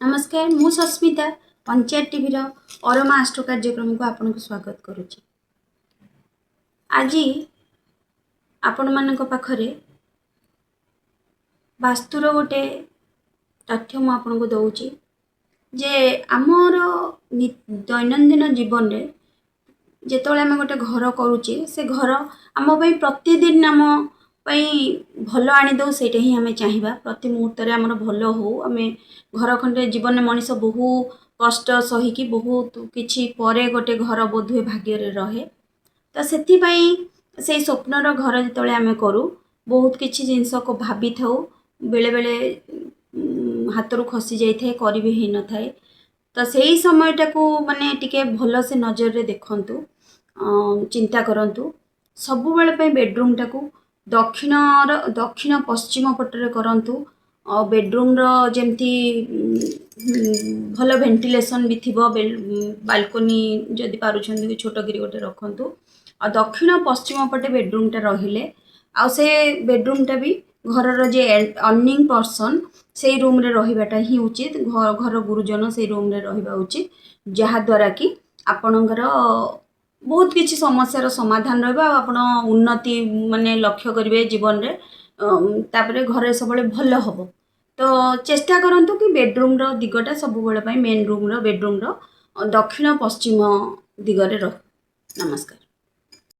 नमस्कार मु सस्मिता पंचायत टीवी अरमा आष्ट्रो कार्यक्रम को आपन को स्वागत करुच्ची। आज आपण मानक पाखरे वास्तुर गोटे तथ्य मु आपन को दउची जे आमर दैनंदिन जीवन रे जेतोले आम गोटे घर करूचे से घर आम प्रतिदिन आम भल आनी दो से आम चाहिए प्रति मुहूर्त आमर भल हो आम घर खंडे जीवन में मनीष बहु कष्ट सहीकि बहुत किछि परे गोटे घर बोधुए भाग्य रहे तो से स्वप्नर घर जिते आम करूँ बहुत किछि जिनस को भाभी था बेले बेले हाथ रू खसी जाए करी भी ही न थाए तो सही समयटा को माने टिके भल से नजर रे देखंतु चिंता करंतु सबु बेले बेडरूम टाकू दक्षिण पश्चिम पटरे करंतु बेडरूम रो जेमती भल वेंटिलेशन भी थी बालकोनी जदि पारुछंदी छोट गिरी गोटे रखंतु आ दक्षिण पश्चिम पटे बेडरूम टा रहिले आ से बेडरूम टा भी घर जे अर्निंग पर्सन से रूम रे रहिबाटा ही उचित घर गुरुजन से रूम रे रहिबा उचित जहा द्वारा कि आपणकर बहुत किछि समस्यार समाधान रहबा आपण उन्नति माने लक्ष्य करिवे जीवन रे तापरे घरे सबले भल हबो तो चेष्टा करंतु कि बेडरूम रो दिगटा सब बेले मेन रूम रो बेडरूम रो दक्षिण पश्चिम दिगरे रह। नमस्कार।